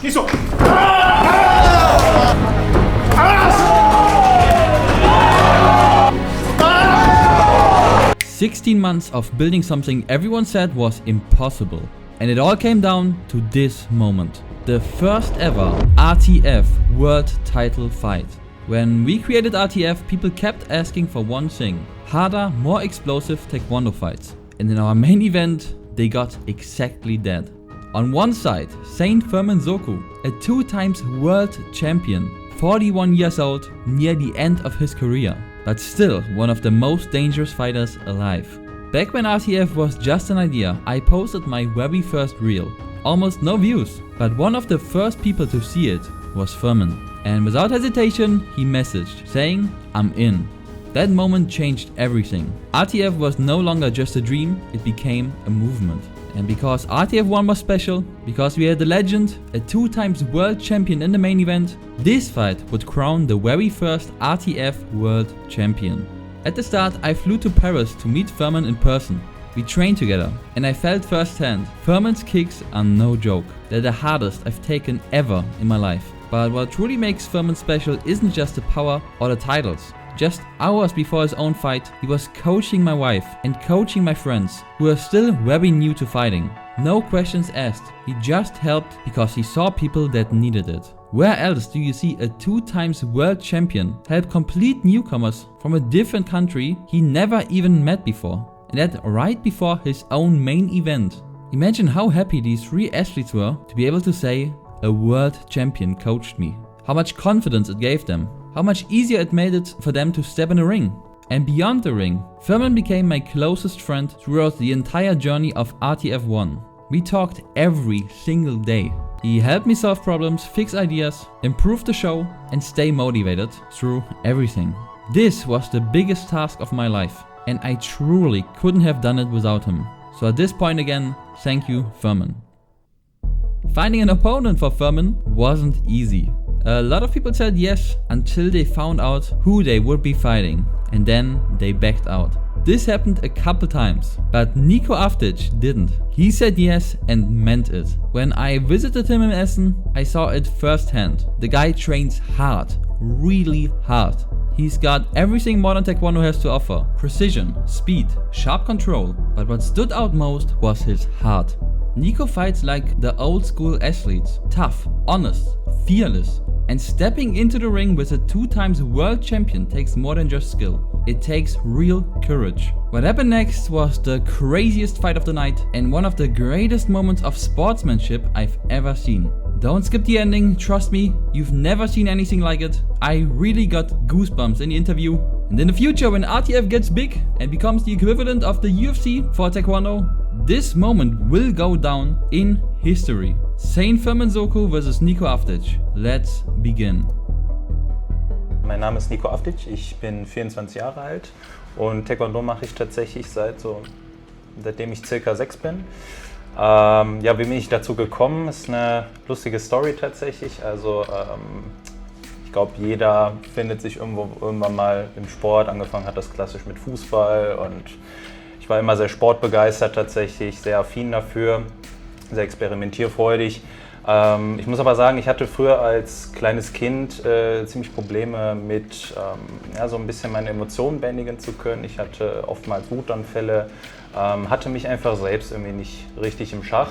계속. 16 months of building something everyone said was impossible. And it all came down to this moment. The first ever RTF World Title fight. When we created RTF, people kept asking for one thing: harder, more explosive Taekwondo fights. And in our main event, they got exactly that. On one side, Saint Firmin Zokou, a 2-time world champion, 41 years old, near the end of his career, but still one of the most dangerous fighters alive. Back when RTF was just an idea, I posted my very first reel. Almost no views, but one of the first people to see it was Firmin. And without hesitation, he messaged, saying, "I'm in." That moment changed everything. RTF was no longer just a dream, it became a movement. And because RTF 1 was special, because we had a legend, a 2-time world champion in the main event, this fight would crown the very first RTF world champion. At the start, I flew to Paris to meet Firmin in person. We trained together, and I felt firsthand, Firmin's kicks are no joke. They're the hardest I've taken ever in my life. But what truly makes Firmin special isn't just the power or the titles. Just hours before his own fight, he was coaching my wife and coaching my friends, who are still very new to fighting. No questions asked, he just helped because he saw people that needed it. Where else do you see a 2-time world champion help complete newcomers from a different country he never even met before? And that right before his own main event. Imagine how happy these 3 athletes were to be able to say, "A world champion coached me." How much confidence it gave them. How much easier it made it for them to step in the ring. And beyond the ring, Firmin became my closest friend throughout the entire journey of RTF 1. We talked every single day. He helped me solve problems, fix ideas, improve the show, and stay motivated through everything. This was the biggest task of my life, and I truly couldn't have done it without him. So at this point again, thank you, Firmin. Finding an opponent for Firmin wasn't easy. A lot of people said yes until they found out who they would be fighting, and then they backed out. This happened a couple times, but Niko Avdic didn't. He said yes and meant it. When I visited him in Essen, I saw it firsthand. The guy trains hard, really hard. He's got everything modern Taekwondo has to offer: precision, speed, sharp control. But what stood out most was his heart. Niko fights like the old school athletes, tough, honest, fearless. And stepping into the ring with a 2-time world champion takes more than just skill. It takes real courage. What happened next was the craziest fight of the night and one of the greatest moments of sportsmanship I've ever seen. Don't skip the ending, trust me, you've never seen anything like it. I really got goosebumps in the interview. And in the future, when RTF gets big and becomes the equivalent of the UFC for Taekwondo, this moment will go down in history. Saint Firmin Zokou vs. Niko Avdic. Let's begin. Mein Name ist Niko Avdic, ich bin 24 Jahre alt und Taekwondo mache ich tatsächlich seitdem ich circa 6 bin. Ja, wie bin ich dazu gekommen? Ist eine lustige Story tatsächlich. Also ich glaube, jeder findet sich irgendwann mal im Sport. Angefangen hat das klassisch mit Fußball und ich war immer sehr sportbegeistert tatsächlich, sehr affin dafür, sehr experimentierfreudig. Ich muss aber sagen, ich hatte früher als kleines Kind ziemlich Probleme mit so ein bisschen meine Emotionen bändigen zu können. Ich hatte oftmals Wutanfälle, hatte mich einfach selbst irgendwie nicht richtig im Schach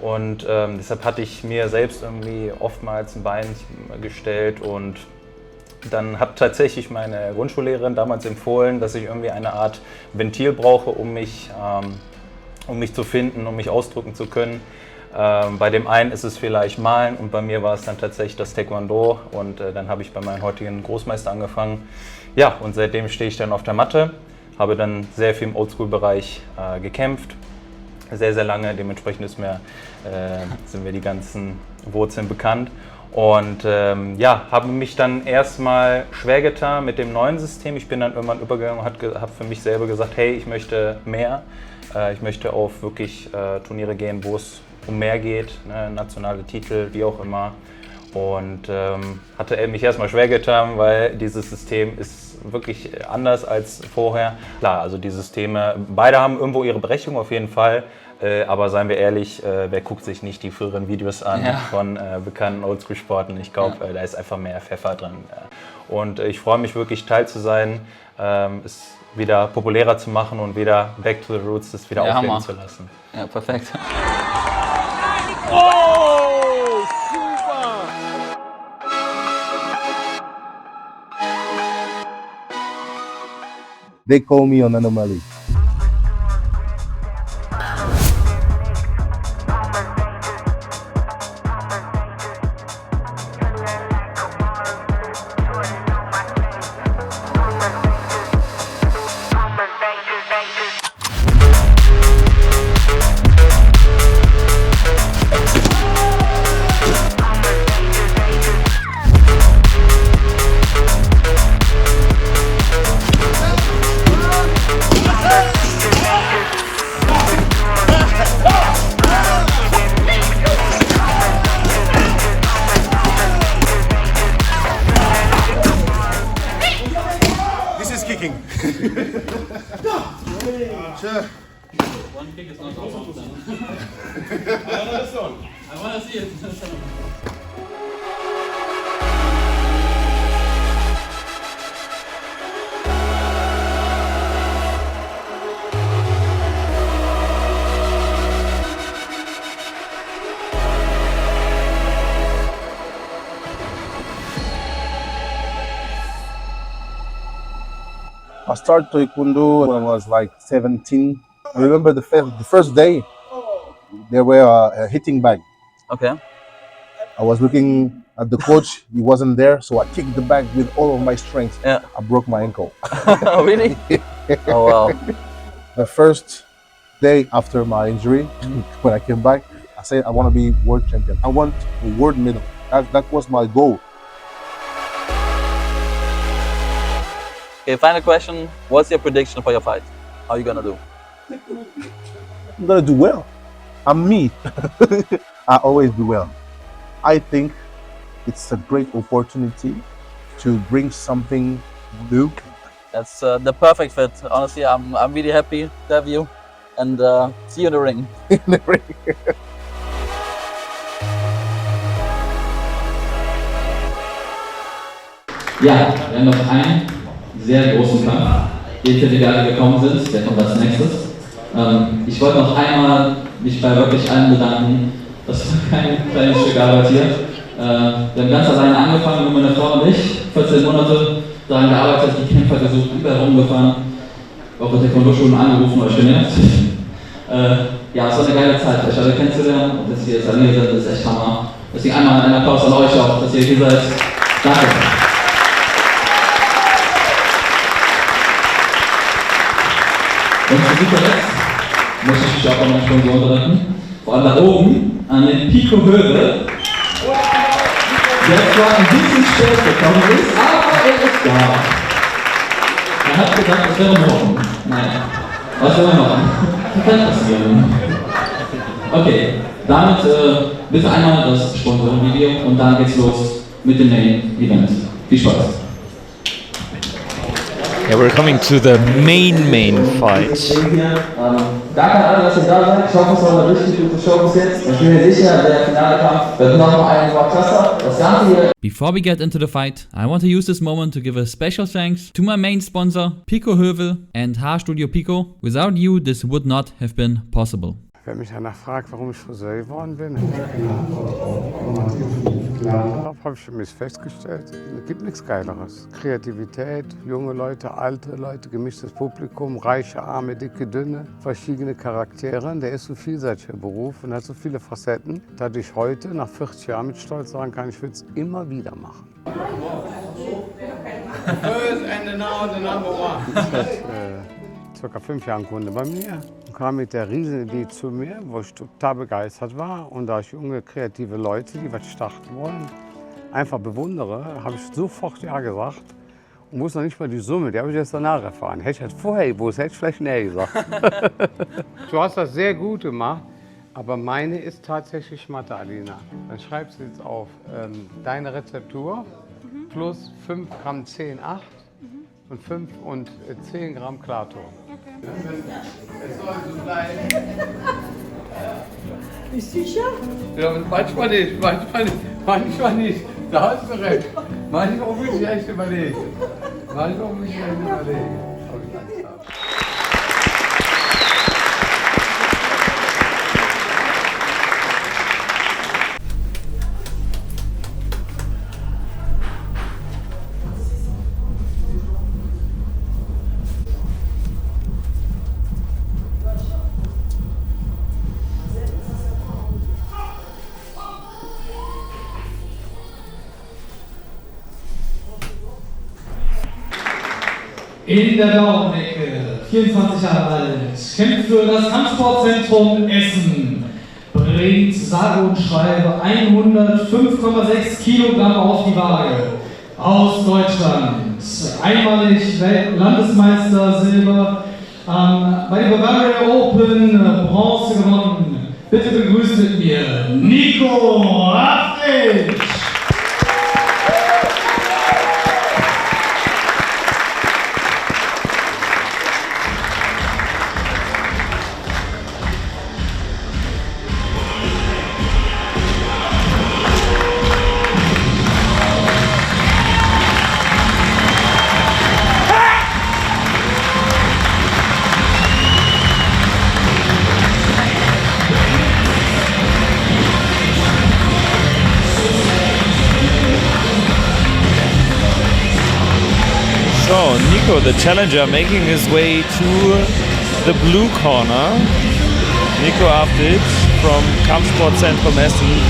und deshalb hatte ich mir selbst irgendwie oftmals ein Bein gestellt und dann hat tatsächlich meine Grundschullehrerin damals empfohlen, dass ich irgendwie eine Art Ventil brauche, um mich zu finden, um mich ausdrücken zu können. Bei dem einen ist es vielleicht Malen und bei mir war es dann tatsächlich das Taekwondo und dann habe ich bei meinem heutigen Großmeister angefangen. Ja, und seitdem stehe ich dann auf der Matte, habe dann sehr viel im Oldschool-Bereich gekämpft, sehr, sehr lange, dementsprechend sind mir die ganzen Wurzeln bekannt. Und habe mich dann erstmal schwer getan mit dem neuen System. Ich bin dann irgendwann übergegangen und habe für mich selber gesagt, hey, ich möchte mehr. Ich möchte auf wirklich Turniere gehen, wo es um mehr geht, ne, nationale Titel, wie auch immer. Und hatte mich erstmal schwer getan, weil dieses System ist wirklich anders als vorher. Klar, also die Systeme, beide haben irgendwo ihre Berechtigung auf jeden Fall. Aber seien wir ehrlich, wer guckt sich nicht die früheren Videos an von bekannten Oldschool-Sporten? Ich glaube, da ist einfach mehr Pfeffer drin. Und ich freue mich wirklich, Teil zu sein, es wieder populärer zu machen und wieder back to the roots, das wieder aufleben zu lassen. Ja, perfekt. Oh, super! They call me an anomaly. Kicking. One kick is not so often. I want to see it. I started Taekwondo when I was like 17. I remember the first day, there were a hitting bag. Okay. I was looking at the coach, he wasn't there, so I kicked the bag with all of my strength. Yeah. I broke my ankle. Oh, really? Oh, wow. The first day after my injury, when I came back, I said, I want to be world champion. I want a world medal. That was my goal. Okay, final question. What's your prediction for your fight? How are you gonna do? I'm gonna do well. I'm me. I always do well. I think it's a great opportunity to bring something new. That's the perfect fit. Honestly, I'm really happy to have you, and see you in the ring. In the ring. Ja, wir haben noch einen sehr großen Kampf. Die die gerade gekommen sind, der kommt als nächstes. Ich wollte noch einmal mich bei wirklich allen bedanken. Das war kein kleines Stück Arbeit hier. Wir haben ganz alleine angefangen, nur meine Frau und ich. 14 Monate daran gearbeitet, die Kämpfer gesucht, überall rumgefahren. Auch bei Taekwondo-Schulen angerufen, euch genervt. Ja, es war eine geile Zeit, euch alle kennenzulernen. Und dass wir jetzt alle hier sind, ist echt Hammer. Deswegen einmal einen Applaus an euch auch, dass ihr hier seid. Danke. Und zu guter Letzt möchte ich mich auch an meinen Sponsoren bedanken. Vor allem da oben an den Pico Höwe, der zwar ein bisschen spät gekommen ist, aber er ist da. Er hat gesagt, das wäre morgen. Naja, was soll man machen? Kann passieren. Okay, damit bitte einmal das Sponsorenvideo und dann geht's los mit dem Main Event. Viel Spaß! Yeah, we're coming to the main fight. Danke an alle, dass ihr da seid. Ich hoffe, es war eine richtig gute Show bis jetzt. Ich bin mir sicher, der finale Kampf wird noch mal einen krasser. Das Ganze hier. Before we get into the fight, I want to use this moment to give a special thanks to my main sponsor, Pico Hövel and Haarstudio Pico. Without you, this would not have been possible. Wer mich danach fragt, warum ich Friseur geworden bin, habe ich für mich festgestellt, es gibt nichts Geileres. Kreativität, junge Leute, alte Leute, gemischtes Publikum, reiche, arme, dicke, dünne, verschiedene Charaktere. Der ist so vielseitiger Beruf und hat so viele Facetten, dass ich heute, nach 40 Jahren, mit Stolz sagen kann, ich würde es immer wieder machen. Circa 5 Jahren Kunde bei mir und kam mit der Riesenidee zu mir, wo ich total begeistert war. Und da ich junge, kreative Leute, die was starten wollen, einfach bewundere, habe ich sofort Ja gesagt und wusste noch nicht mal die Summe, die habe ich erst danach erfahren. Hätte ich das vorher gewusst, hätte ich vielleicht näher gesagt. Du hast das sehr gut gemacht, aber meine ist tatsächlich Mathe, Alina. Dann schreibst du jetzt auf deine Rezeptur plus 5 Gramm 10,8. Und 5 und 10 Gramm Klarton. Okay. Es soll so bleiben. Bist du sicher? Ja, manchmal nicht, manchmal nicht. Da hast du recht. Manchmal muss ich echt überlegen. In der blauen Ecke, 24 Jahre alt, kämpft für das Kampfsportzentrum Essen, bringt sage und schreibe 105,6 Kilogramm auf die Waage. Aus Deutschland, einmalig Landesmeister Silber, bei der Bavaria Open Bronze gewonnen. Bitte begrüßt mit mir Niko Avdic! So, Niko, the challenger, making his way to the blue corner. Niko Avdic from Kampfsportzentrum Essen.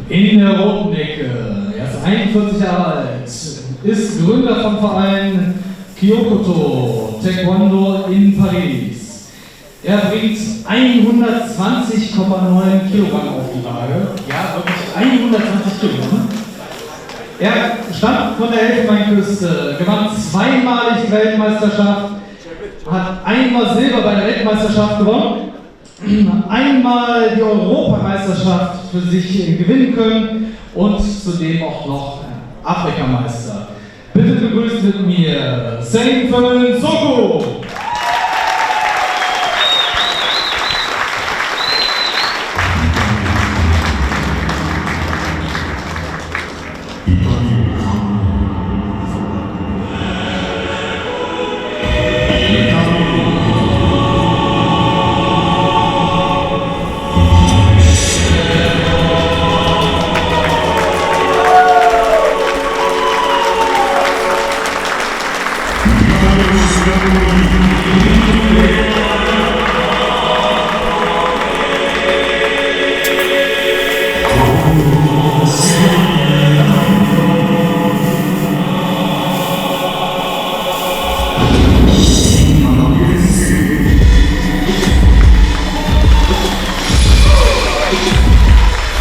In der roten Ecke, er ist 41 Jahre alt, ist Gründer vom Verein Kyoto Taekwondo in Paris. Er bringt 120,9 Kilogramm auf die Waage. Ja, wirklich 120 Kilogramm. Er stammt von der Elfenbeinküste, gewann zweimalig die Weltmeisterschaft, hat einmal Silber bei der Weltmeisterschaft gewonnen, einmal die Europameisterschaft für sich gewinnen können und zudem auch noch Afrikameister. Bitte begrüßt mit mir Firmin Zokou!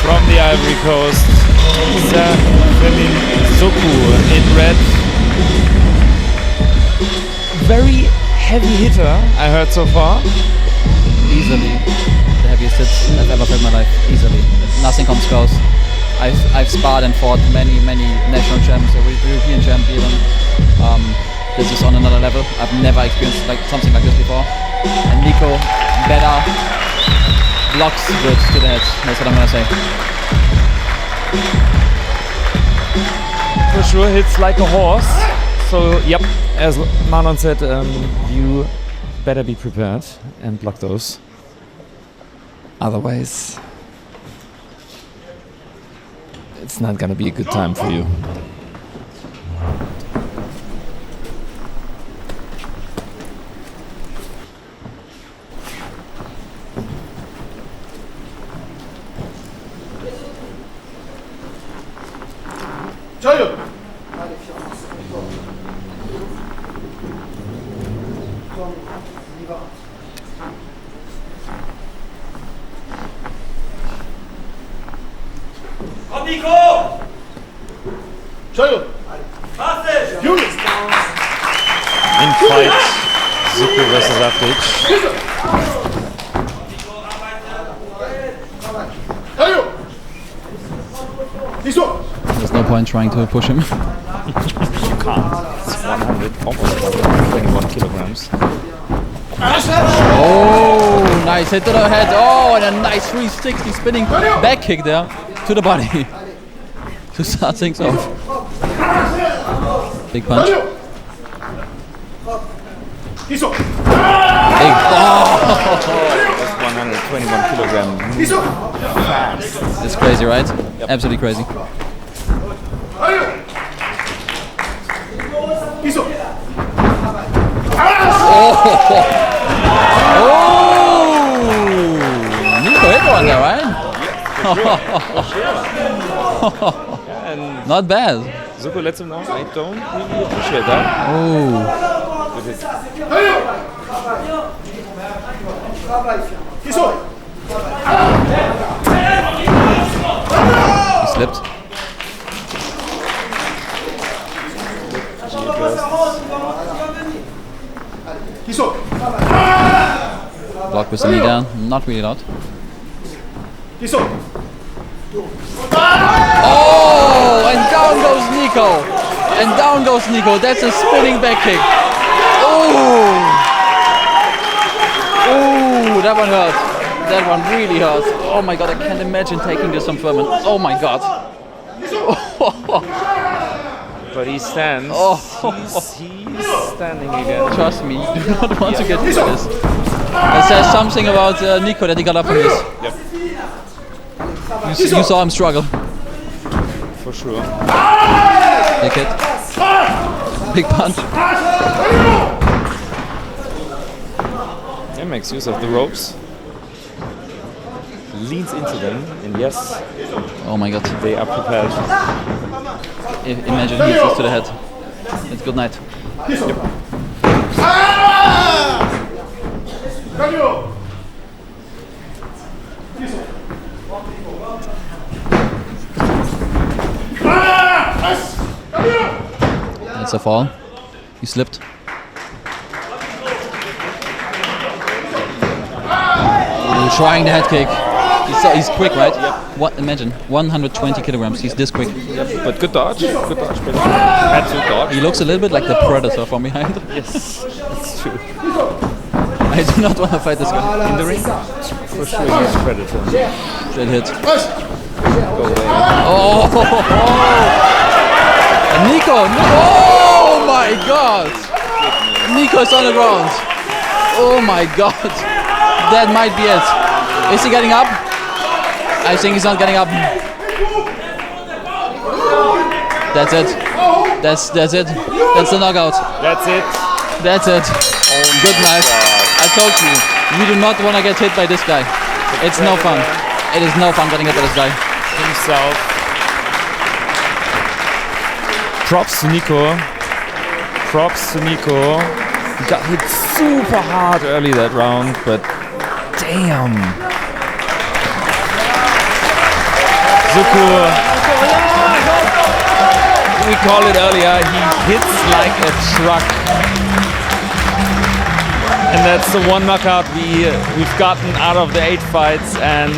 From the Ivory Coast, Firmin Zokou in red. Very heavy hitter, I heard so far. Easily the heaviest hits I've ever felt in my life. Easily, nothing comes close. I've sparred and fought many national champs, European champ even. This is on another level. I've never experienced something like this before. And Niko better blocks good to the head. That's what I'm gonna say. For sure, hits like a horse. So, yep, as Manon said, you better be prepared and block those. Otherwise, it's not gonna be a good time for you. Niko! In fight, Zokou versus Avdic. point trying to push him. You can't. It's 100, almost 121 kilograms. Oh, nice hit to the head. Oh, and a nice 360 spinning back kick there to the body to start things off. Big punch. Big, oh! That's 121 kilogram. Fast. It's crazy, right? Yep. Absolutely crazy. Oh! Niko hit one there, right? And Not bad. Zokou lets him know, I don't really appreciate that. Oh. He slipped. Block with the knee down. Not really loud. Oh, and down goes Niko. And down goes Niko. That's a spinning back kick. Oh. Oh, that one hurt. That one really hurt. Oh my god, I can't imagine taking this from Firmin. Oh my god. But he stands. Oh. He's standing again. Trust me, you do not want to get hit by this. It says something about Niko that he got up from this. Yep. You saw him struggle. For sure. Big hit. Big punch. He makes use of the ropes. Leans into them, and yes, Oh my god. they are prepared. Imagine he hits this to the head. It's good night. That's a fall. He slipped. Ooh, trying the head kick. He's quick, right? Yep. What? Imagine 120 kilograms. He's this quick. Yep. But good dodge. Good dodge. But had to dodge. He looks a little bit like the Predator from behind. Yes, that's true. I do not want to fight this guy. In the ring, for sure he's a predator. Straight hit. Go away. Oh! And Niko! Oh my god! Niko is on the ground. Oh my god! That might be it. Is he getting up? I think he's not getting up. That's it. That's it. That's the knockout. That's it. That's it. Good night. I told you, you do not want to get hit by this guy. It's no fun. It is no fun getting hit by this guy. Himself. Props to Niko. Props to Niko. He got hit super hard early that round, but damn. Zokou, we called it earlier, he hits like a truck. And that's the one knockout we've gotten out of the 8 fights, and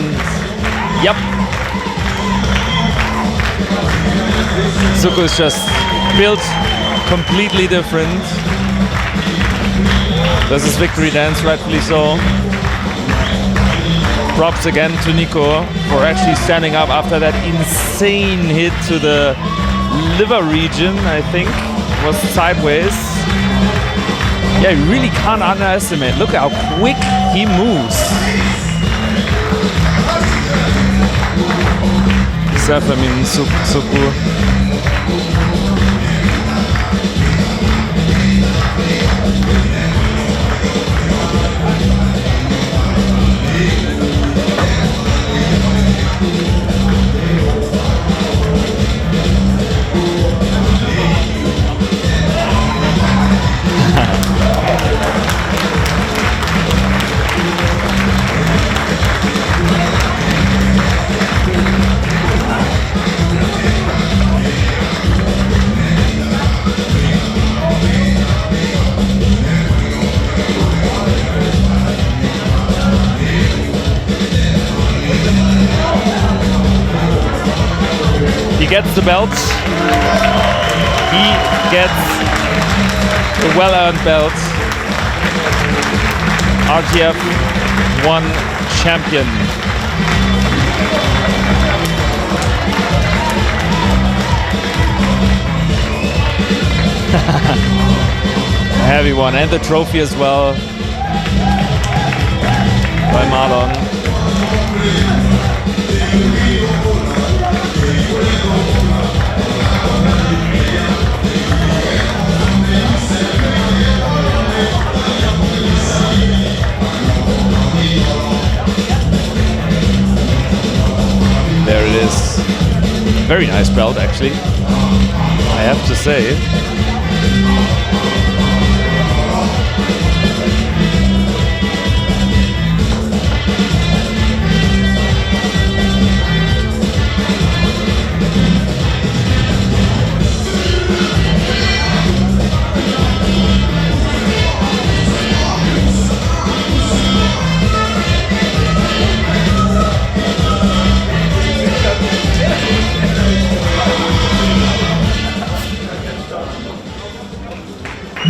yep. Zokou is just built completely different. Does his victory dance, rightfully so. Props again to Niko for actually standing up after that insane hit to the liver region, I think, was sideways. Yeah, you really can't underestimate. Look how quick he moves. Firmin Zokou. gets the belt. He gets the well-earned belt. RTF 1 champion. Heavy one, and the trophy as well by Marlon. There it is. Very nice belt, actually, I have to say.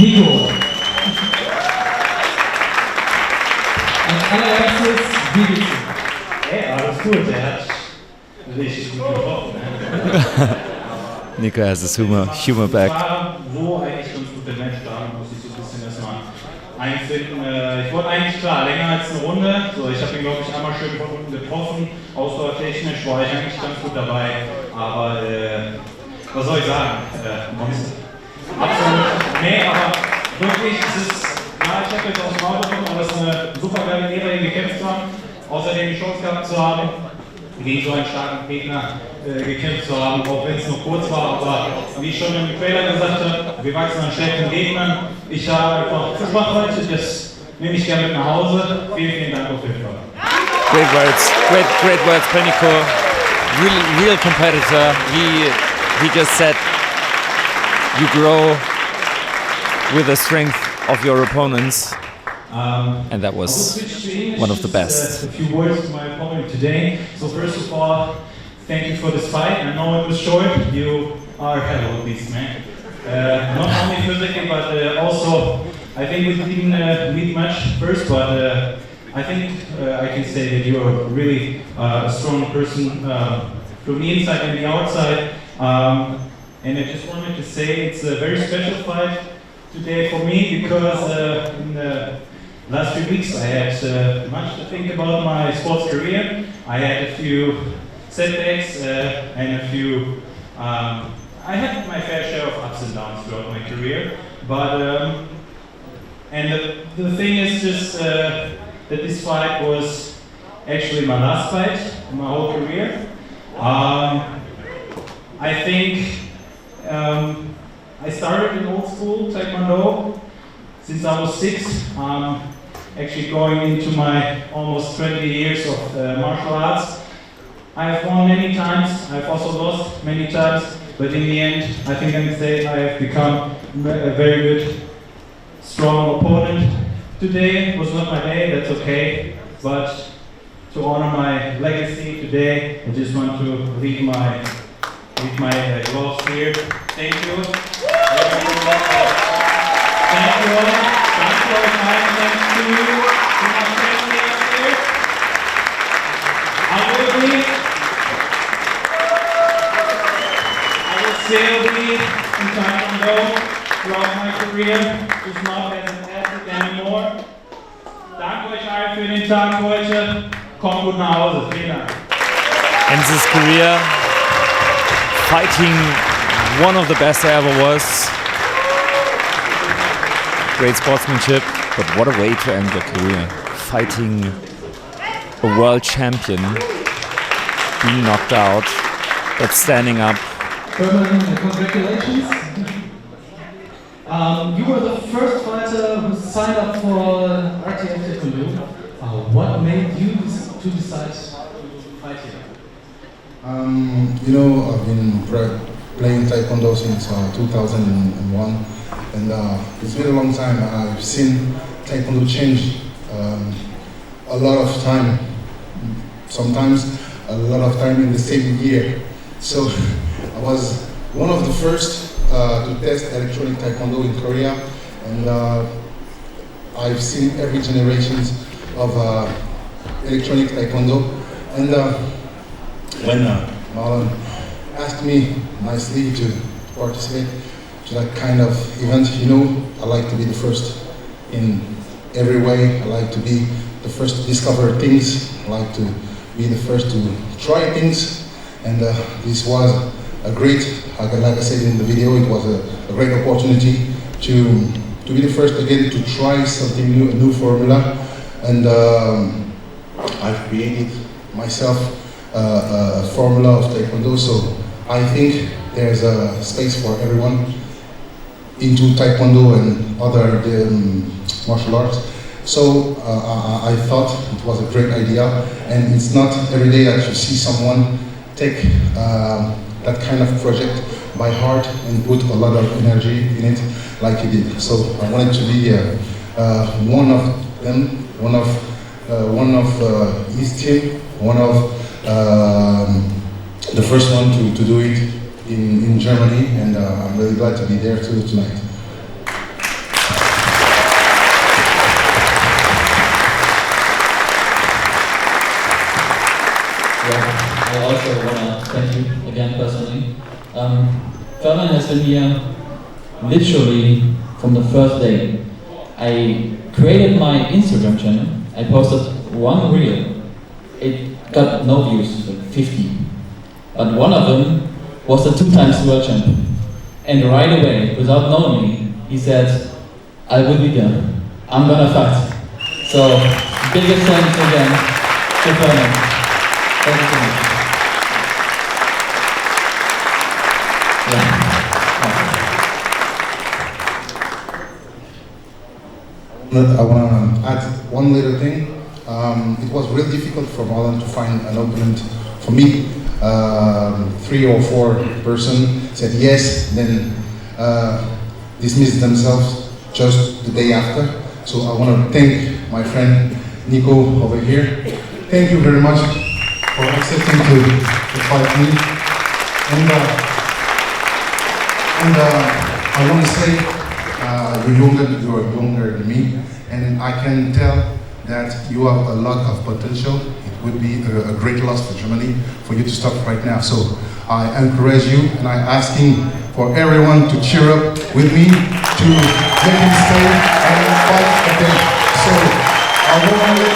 Niko. Als allererstes, wie geht's dir? Hey, alles gut, er hat richtig gut getroffen. Niko has his humor back. Ich war so eigentlich ganz gut der Mensch, da muss ich so ein bisschen erstmal einfinden. Ich wollte eigentlich klar, länger als eine Runde. So, ich habe ihn, glaube ich, einmal schön von unten getroffen. Ausdauertechnisch war ich eigentlich ganz gut dabei. Aber was soll ich sagen? Monster. Absolut. Nee, aber wirklich, es ist, ja, ich habe jetzt aus dem Maul bekommen, aber es ist eine super geile Ehre, ihn gekämpft zu haben. Außerdem die Chance gehabt zu haben, gegen so einen starken Gegner gekämpft zu haben, auch wenn es nur kurz war. Aber wie ich schon im Trailer gesagt habe, wir wachsen an stärkeren Gegnern. Ich habe einfach gemacht heute, das nehme ich gerne mit nach Hause. Vielen, vielen Dank auf jeden Fall. Great words by Niko. Real competitor. He just said you grow with the strength of your opponents, and that was one of the best. A few words to my opponent today. So first of all, thank you for this fight. I know it was short. You are a hell of a beast, man. Not only physically, but also I think we didn't meet much first, but I think I can say that you are really a strong person from the inside and the outside. And I just wanted to say it's a very special fight today for me because in the last few weeks I had much to think about my sports career. I had a few setbacks and a few. I had my fair share of ups and downs throughout my career, but and the thing is just that this fight was actually my last fight in my whole career. I think. I started in old school Taekwondo since I was 6, actually going into my almost 20 years of martial arts. I've won many times, I've also lost many times, but in the end I think I can say I have become a very good, strong opponent. Today was not my day, that's okay, but to honor my legacy today, I just want to leave my gloves here. Thank you. Thank you all. Thank you all. Thanks for your time. Thanks to you. To my family up here. I will still be in Taekwondo throughout my career. Just not as an athlete anymore. Danke euch allen für den Tag heute. Kommt gut nach Hause. Vielen Dank. Ends his career fighting one of the best there ever was. Great sportsmanship, but what a way to end your career. Fighting a world champion, being knocked out, but standing up. Firmin, congratulations. You were the first fighter who signed up for RTF Taekwondo. What made you to decide to fight here? You know, I've been playing Taekwondo since 2001, and it's been a long time. I've seen Taekwondo change a lot of time, sometimes a lot of time in the same year. So I I was one of the first to test electronic taekwondo in Korea, and I've seen every generation of electronic taekwondo. And when Marlon asked me nicely to participate to that kind of event, I like to be the first in every way. I like to be the first to discover things. I like to be the first to try things. And this was a great, like I said in the video, it was a great opportunity to be the first again to try something new, a new formula. And I've created myself a formula of Taekwondo, so I think there's a space for everyone into Taekwondo and other martial arts. So I thought it was a great idea, and it's not every day that you see someone take that kind of project by heart and put a lot of energy in it like he did. So I wanted to be one of them, one of his team, one of the first one to do it in Germany, and I'm really glad to be there too tonight. I also want to thank you again personally. Firmin has been here literally from the first day. I created my Instagram channel. I posted one reel. It got no views, like 50. But one of them was the 2 times world champion. And right away, without knowing me, he said, I will be there. I'm gonna fight. So, biggest thanks again to Firmin. Thank you so much. I want to add one little thing. It was really difficult for Marlon to find an opponent for me. 3 or 4 persons said yes, then dismissed themselves just the day after. So I want to thank my friend Niko over here. Thank you very much for accepting to fight me. And I want to say you are younger than me, and I can tell that you have a lot of potential. It would be a great loss for Germany for you to stop right now. So I encourage you, and I'm asking for everyone to cheer up with me to let him stay and fight again. So I want you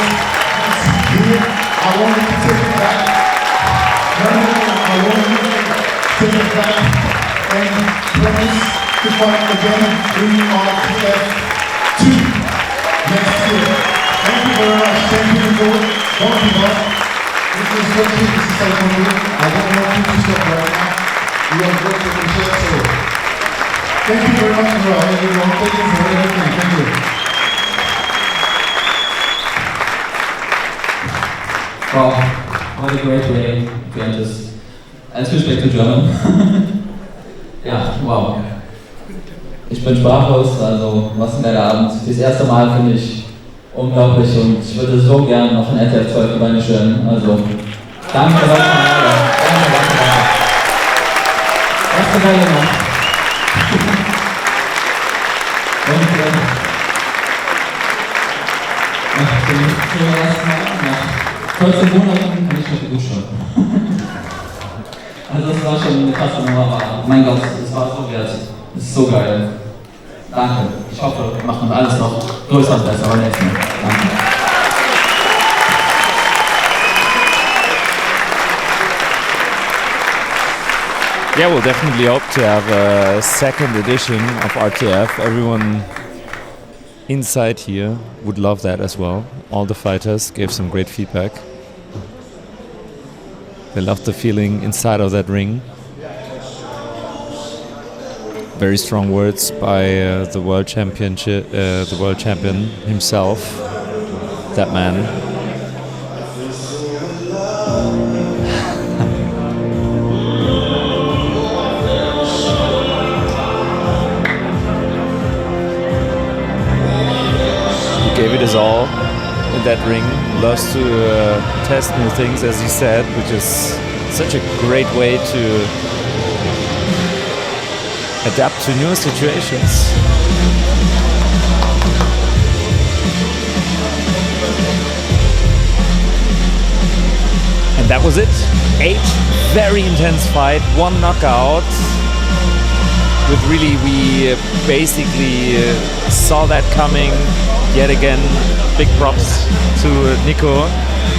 to take it back. I want you to take it back and promise to fight again in RTF 2 next year. Thank you very much. Thank you, Niko. Don't give up. This is working. This is Taekwondo. I don't want you to stop right now. You are great potential. So thank you very much for everyone. Thank you for everything. Thank you. Wow, what a great way to end this. And switch back to German. Ja, wow. Ich bin sprachlos, also was ein geiler Abend. Das erste Mal finde ich unglaublich und ich würde so gern noch ein RTF 12 die Beine stellen. Also, danke, danke. Erste Reihe noch. Und nach 14 Monaten kann ich noch duschen. Also das war schon eine krasse Nummer, aber mein Gott, das war so wert. Das ist so geil. Danke. Ich hoffe, wir machen alles noch größer und besser beim nächsten Mal. Danke. Yeah, we'll definitely hope to have a second edition of RTF. Everyone inside here would love that as well. All the fighters gave some great feedback. They loved the feeling inside of that ring. Very strong words by the world champion himself. That man. He gave it his all in that ring. Loves to test new things, as he said, which is such a great way to adapt to new situations. And that was it. 8 very intense fight, 1 knockout. With really, we basically saw that coming. Yet again, big props to Niko,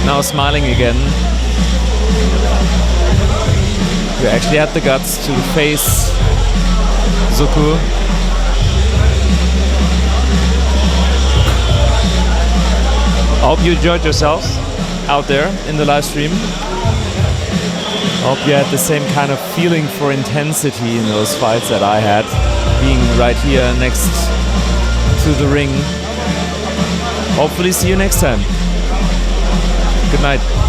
now smiling again. We actually had the guts to face Zokou. I hope you enjoyed yourselves out there in the live stream. I hope you had the same kind of feeling for intensity in those fights that I had, being right here next to the ring. Hopefully see you next time. Good night.